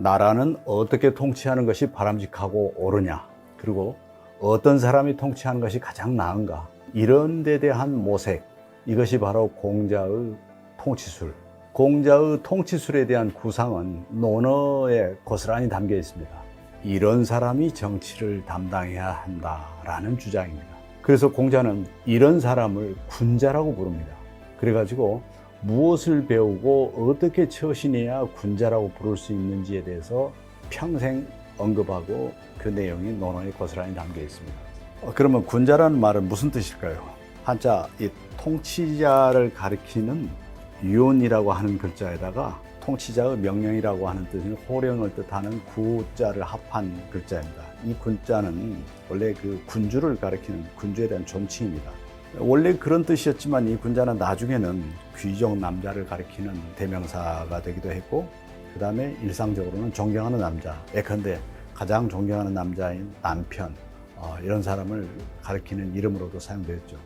나라는 어떻게 통치하는 것이 바람직하고 옳으냐, 그리고 어떤 사람이 통치하는 것이 가장 나은가, 이런 데 대한 모색, 이것이 바로 공자의 통치술. 공자의 통치술에 대한 구상은 논어에 고스란히 담겨 있습니다. 이런 사람이 정치를 담당해야 한다라는 주장입니다. 그래서 공자는 이런 사람을 군자라고 부릅니다. 그래가지고 무엇을 배우고 어떻게 처신해야 군자라고 부를 수 있는지에 대해서 평생 언급하고 그 내용이 논어에 고스란히 담겨 있습니다. 그러면 군자라는 말은 무슨 뜻일까요? 한자 이 통치자를 가리키는 유언이라고 하는 글자에다가 통치자의 명령이라고 하는 뜻인 호령을 뜻하는 구자를 합한 글자입니다. 이 군자는 원래 그 군주를 가리키는 군주에 대한 존칭입니다. 원래 그런 뜻이었지만 이 군자는 나중에는 귀족 남자를 가리키는 대명사가 되기도 했고, 그 다음에 일상적으로는 존경하는 남자, 예컨대 가장 존경하는 남자인 남편, 이런 사람을 가리키는 이름으로도 사용되었죠.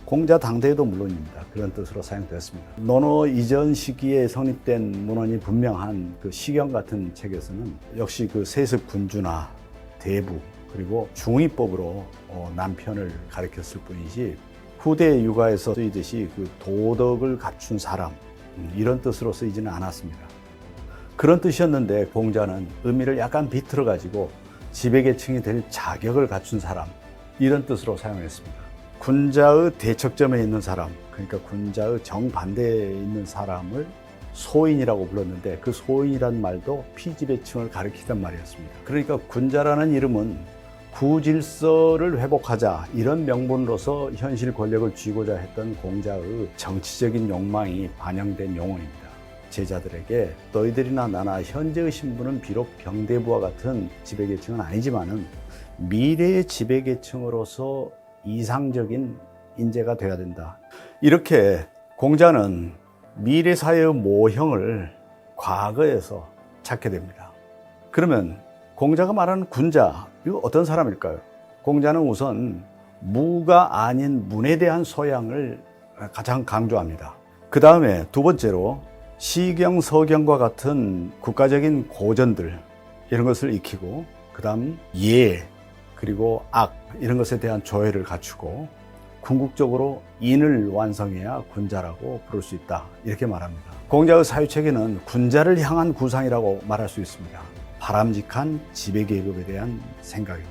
공자 당대에도 물론입니다. 그런 뜻으로 사용되었습니다. 논어 이전 시기에 성립된 문헌이 분명한 그 시경 같은 책에서는 역시 그 세습 군주나 대부 그리고 중의법으로 남편을 가리켰을 뿐이지, 후대 육아에서 쓰이듯이 그 도덕을 갖춘 사람, 이런 뜻으로 쓰이지는 않았습니다. 그런 뜻이었는데 공자는 의미를 약간 비틀어 가지고 지배계층이 될 자격을 갖춘 사람, 이런 뜻으로 사용했습니다. 군자의 대척점에 있는 사람, 그러니까 군자의 정반대에 있는 사람을 소인이라고 불렀는데, 그 소인이란 말도 피지배층을 가리키던 말이었습니다. 그러니까 군자라는 이름은 구질서를 회복하자, 이런 명분으로서 현실 권력을 쥐고자 했던 공자의 정치적인 욕망이 반영된 용어입니다. 제자들에게 너희들이나 나나 현재의 신분은 비록 병대부와 같은 지배계층은 아니지만은 미래의 지배계층으로서 이상적인 인재가 되어야 된다. 이렇게 공자는 미래 사회의 모형을 과거에서 찾게 됩니다. 그러면 공자가 말하는 군자, 이거 어떤 사람일까요? 공자는 우선 무가 아닌 문에 대한 소양을 가장 강조합니다. 그 다음에 두 번째로 시경, 서경과 같은 국가적인 고전들, 이런 것을 익히고, 그 다음 예, 그리고 악, 이런 것에 대한 조회를 갖추고 궁극적으로 인을 완성해야 군자라고 부를 수 있다, 이렇게 말합니다. 공자의 사유체계는 군자를 향한 구상이라고 말할 수 있습니다. 바람직한 지배계급에 대한 생각입니다.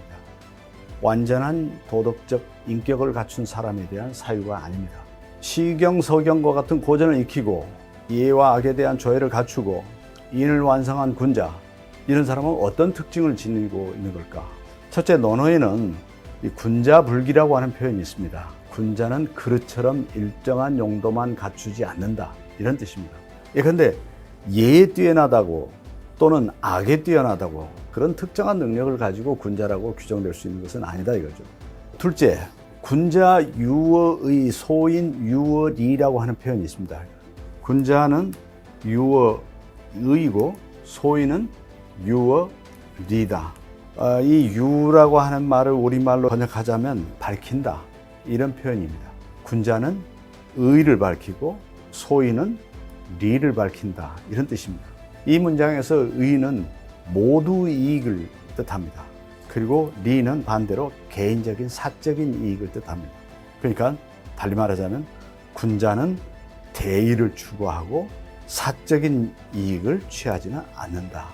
완전한 도덕적 인격을 갖춘 사람에 대한 사유가 아닙니다. 시경, 서경과 같은 고전을 익히고 예와 악에 대한 조회를 갖추고 인을 완성한 군자, 이런 사람은 어떤 특징을 지니고 있는 걸까? 첫째, 논어에는 이 군자불기라고 하는 표현이 있습니다. 군자는 그릇처럼 일정한 용도만 갖추지 않는다, 이런 뜻입니다. 예컨대 예에 뛰어나다고 또는 악에 뛰어나다고 그런 특정한 능력을 가지고 군자라고 규정될 수 있는 것은 아니다, 이거죠. 둘째, 군자 유어의 소인 유어리라고 하는 표현이 있습니다. 군자는 유어의이고 소인은 유어리다. 이 유라고 하는 말을 우리말로 번역하자면 밝힌다, 이런 표현입니다. 군자는 의를 밝히고 소인은 리를 밝힌다, 이런 뜻입니다. 이 문장에서 의는 모두 이익을 뜻합니다. 그리고 리는 반대로 개인적인 사적인 이익을 뜻합니다. 그러니까 달리 말하자면 군자는 대의를 추구하고 사적인 이익을 취하지는 않는다,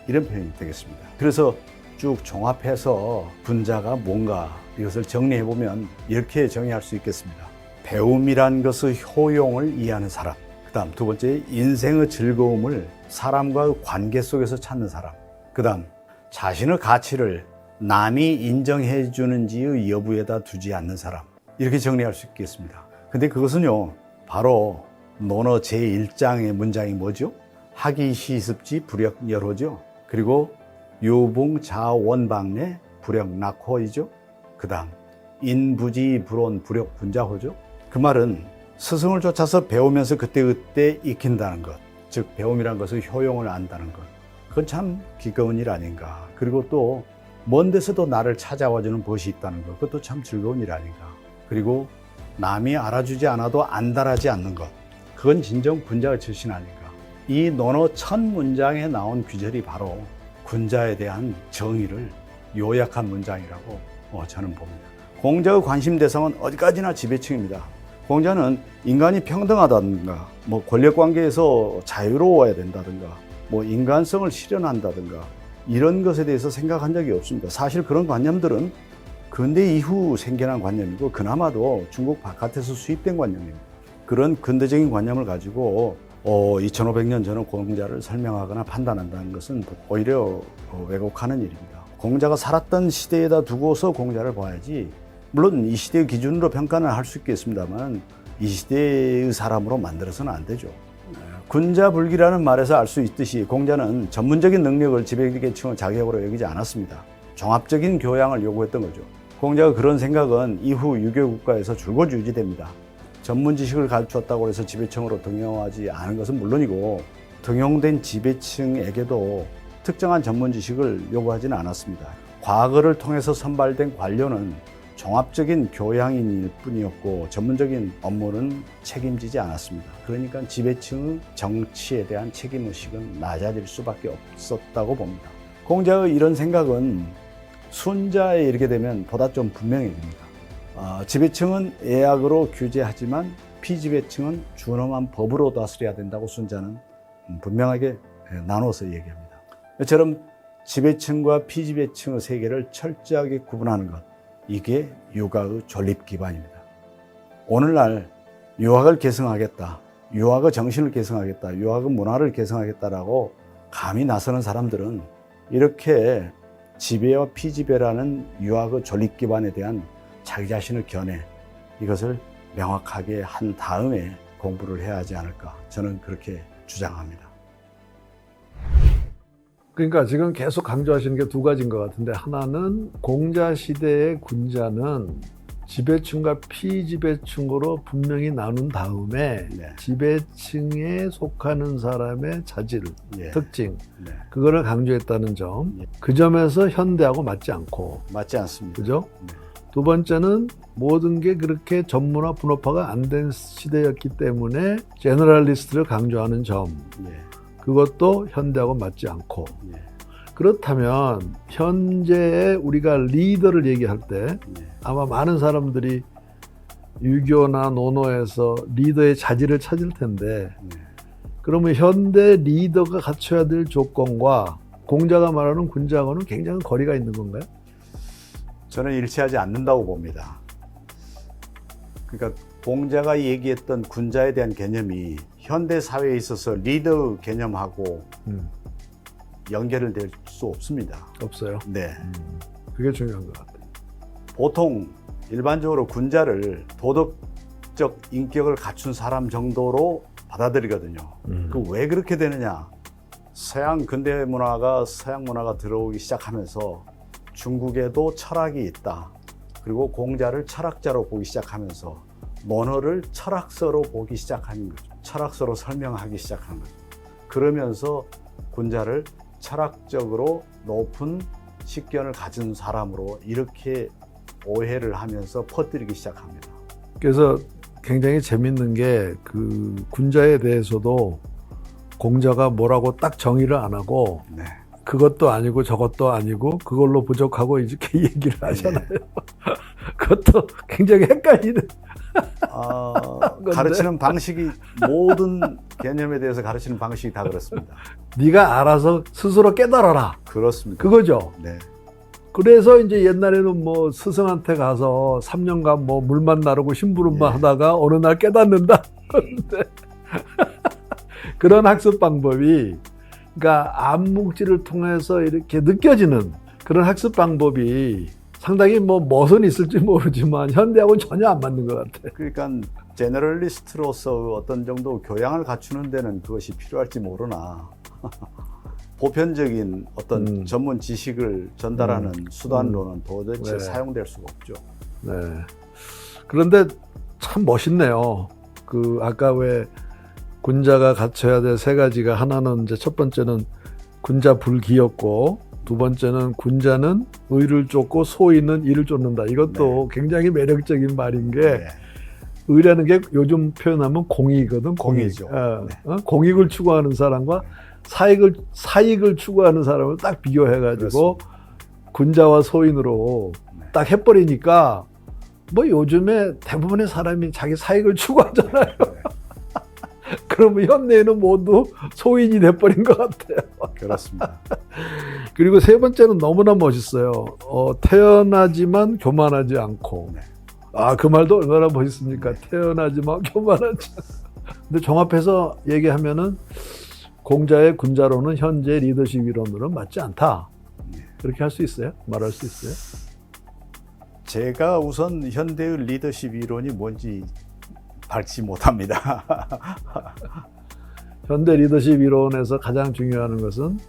이런 표현이 되겠습니다. 그래서 쭉 종합해서 군자가 뭔가, 이것을 정리해보면 이렇게 정의할 수 있겠습니다. 배움이란 것의 효용을 이해하는 사람, 그 다음 두 번째, 인생의 즐거움을 사람과의 관계 속에서 찾는 사람, 그 다음 자신의 가치를 남이 인정해 주는지의 여부에다 두지 않는 사람, 이렇게 정리할 수 있겠습니다. 근데 그것은요, 바로 논어 제1장의 문장이 뭐죠? 하기 시습지 불역열호죠. 그리고 유붕자원방내 불역낙호이죠. 그 다음 인부지 불온 불역분자호죠. 그 말은 스승을 쫓아서 배우면서 그때그때 익힌다는 것, 즉 배움이란 것의 효용을 안다는 것, 그건 참 기꺼운 일 아닌가. 그리고 또 먼 데서도 나를 찾아와주는 벗이 있다는 것, 그것도 참 즐거운 일 아닌가. 그리고 남이 알아주지 않아도 안달하지 않는 것, 그건 진정 군자의 출신 아닌가. 이 논어 첫 문장에 나온 귀절이 바로 군자에 대한 정의를 요약한 문장이라고 저는 봅니다. 공자의 관심 대상은 어디까지나 지배층입니다. 공자는 인간이 평등하다든가, 권력관계에서 자유로워야 된다든가, 인간성을 실현한다든가, 이런 것에 대해서 생각한 적이 없습니다. 사실 그런 관념들은 근대 이후 생겨난 관념이고, 그나마도 중국 바깥에서 수입된 관념입니다. 그런 근대적인 관념을 가지고 2500년 전의 공자를 설명하거나 판단한다는 것은 오히려 왜곡하는 일입니다. 공자가 살았던 시대에다 두고서 공자를 봐야지, 물론 이 시대의 기준으로 평가는 할 수 있겠습니다만 이 시대의 사람으로 만들어서는 안 되죠. 군자불기라는 말에서 알 수 있듯이 공자는 전문적인 능력을 지배계층의 자격으로 여기지 않았습니다. 종합적인 교양을 요구했던 거죠. 공자가 그런 생각은 이후 유교 국가에서 줄곧 유지됩니다. 전문 지식을 가르쳤다고 해서 지배층으로 등용하지 않은 것은 물론이고, 등용된 지배층에게도 특정한 전문 지식을 요구하지는 않았습니다. 과거를 통해서 선발된 관료는 종합적인 교양인일 뿐이었고 전문적인 업무는 책임지지 않았습니다. 그러니까 지배층의 정치에 대한 책임의식은 낮아질 수밖에 없었다고 봅니다. 공자의 이런 생각은 순자에 이르게 되면 보다 좀 분명해집니다. 지배층은 예약으로 규제하지만 피지배층은 준엄한 법으로 다스려야 된다고 순자는 분명하게 나눠서 얘기합니다. 이처럼 지배층과 피지배층의 세계를 철저하게 구분하는 것, 이게 유학의 존립 기반입니다. 오늘날 유학을 개성하겠다, 유학의 정신을 개성하겠다, 유학의 문화를 개성하겠다라고 감히 나서는 사람들은 이렇게 지배와 피지배라는 유학의 존립 기반에 대한 자기 자신의 견해, 이것을 명확하게 한 다음에 공부를 해야 하지 않을까, 저는 그렇게 주장합니다. 그러니까 지금 계속 강조하시는 게 두 가지인 것 같은데, 하나는 공자 시대의 군자는 지배층과 피지배층으로 분명히 나눈 다음에 지배층에 속하는 사람의 자질, 특징, 그거를 강조했다는 점. 그 점에서 현대하고 맞지 않습니다. 그죠? 두 번째는 모든 게 그렇게 전문화, 분업화가 안 된 시대였기 때문에 제너럴리스트를 강조하는 점. 그것도 현대하고 맞지 않고. 그렇다면 현재의 우리가 리더를 얘기할 때 아마 많은 사람들이 유교나 논어에서 리더의 자질을 찾을 텐데, 그러면 현대 리더가 갖춰야 될 조건과 공자가 말하는 군자하고는 굉장히 거리가 있는 건가요? 저는 일치하지 않는다고 봅니다. 그러니까 공자가 얘기했던 군자에 대한 개념이 현대 사회에 있어서 리더 개념하고 연결을 될 수 없습니다. 없어요? 네. 그게 중요한 것 같아요. 보통 일반적으로 군자를 도덕적 인격을 갖춘 사람 정도로 받아들이거든요. 그 왜 그렇게 되느냐? 서양 근대 문화가 서양 문화가 들어오기 시작하면서 중국에도 철학이 있다. 그리고 공자를 철학자로 보기 시작하면서 논어를 철학서로 보기 시작하는 거죠. 철학서로 설명하기 시작하는 거죠. 그러면서 군자를 철학적으로 높은 식견을 가진 사람으로 이렇게 오해를 하면서 퍼뜨리기 시작합니다. 그래서 굉장히 재밌는 게 그 군자에 대해서도 공자가 뭐라고 딱 정의를 안 하고 그것도 아니고 저것도 아니고 그걸로 부족하고 이렇게 얘기를 하잖아요. 그것도 굉장히 헷갈리는. 가르치는 방식이, 모든 개념에 대해서 가르치는 방식이 다 그렇습니다. 네가 알아서 스스로 깨달아라. 그렇습니다. 그거죠. 네. 그래서 이제 옛날에는 뭐 스승한테 가서 3년간 뭐 물만 나르고 심부름만 하다가 어느 날 깨닫는다. 그런 학습 방법이, 그러니까 암묵지를 통해서 이렇게 느껴지는 그런 학습 방법이 상당히 멋은 있을지 모르지만 현대하고는 전혀 안 맞는 것 같아요. 그러니까 제너럴리스트로서 어떤 정도 교양을 갖추는 데는 그것이 필요할지 모르나 보편적인 어떤 전문 지식을 전달하는 수단으로는 도대체 사용될 수가 없죠. 네. 그런데 참 멋있네요. 그 아까 왜 군자가 갖춰야 될 세 가지가, 하나는 이제 첫 번째는 군자 불기였고, 두 번째는 군자는 의를 쫓고 소인은 이를 쫓는다. 이것도 굉장히 매력적인 말인 게, 의라는 게 요즘 표현하면 공익이거든. 공익이죠. 공익을 추구하는 사람과 사익을 추구하는 사람을 딱 비교해가지고 그렇습니다. 군자와 소인으로 네. 딱 해버리니까 뭐 요즘에 대부분의 사람이 자기 사익을 추구하잖아요. 그러면 현대에는 모두 소인이 돼버린 것 같아요. 그렇습니다. 그리고 세 번째는 너무나 멋있어요. 태어나지만 교만하지 않고. 네. 그 말도 얼마나 멋있습니까? 태어나지만 교만하지 않고. 근데 종합해서 얘기하면은 공자의 군자론은 현재 리더십 이론으로는 맞지 않다. 네. 그렇게 할 수 있어요? 말할 수 있어요? 제가 우선 현대의 리더십 이론이 뭔지 밝지 못합니다. 현대 리더십 이론에서 가장 중요한 것은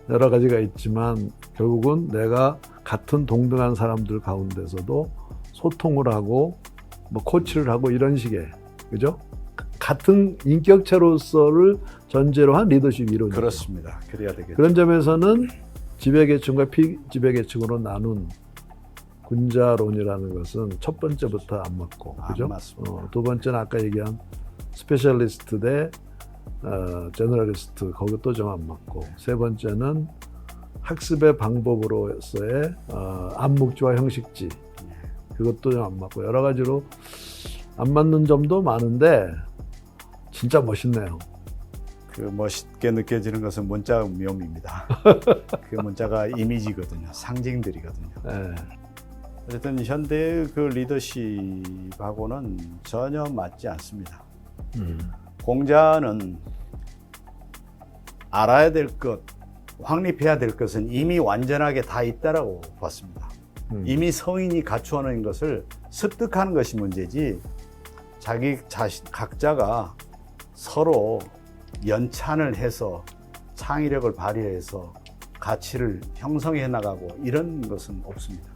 여러 가지가 있지만 결국은 내가 같은 동등한 사람들 가운데서도 소통을 하고 뭐 코치를 하고 이런 식의, 그죠? 같은 인격체로서를 전제로 한 리더십 이론이죠. 그렇습니다. 그래야 되겠죠. 그런 점에서는 지배계층과 피지배계층으로 나눈 군자론이라는 것은 첫 번째부터 안 맞고, 그죠? 안 맞습니다. 두 번째는 아까 얘기한 스페셜리스트 대 제너럴리스트, 그것도 좀 안 맞고, 세 번째는 학습의 방법으로서의 암묵지와 형식지, 그것도 좀 안 맞고, 여러 가지로 안 맞는 점도 많은데 진짜 멋있네요. 그 멋있게 느껴지는 것은 문자 묘미입니다. 그 문자가 이미지거든요. 상징들이거든요. 네. 어쨌든 현대의 그 리더십하고는 전혀 맞지 않습니다. 공자는 알아야 될 것, 확립해야 될 것은 이미 완전하게 다 있다라고 봤습니다. 이미 성인이 갖추어놓은 것을 습득하는 것이 문제지, 자기 자신 각자가 서로 연찬을 해서 창의력을 발휘해서 가치를 형성해 나가고 이런 것은 없습니다.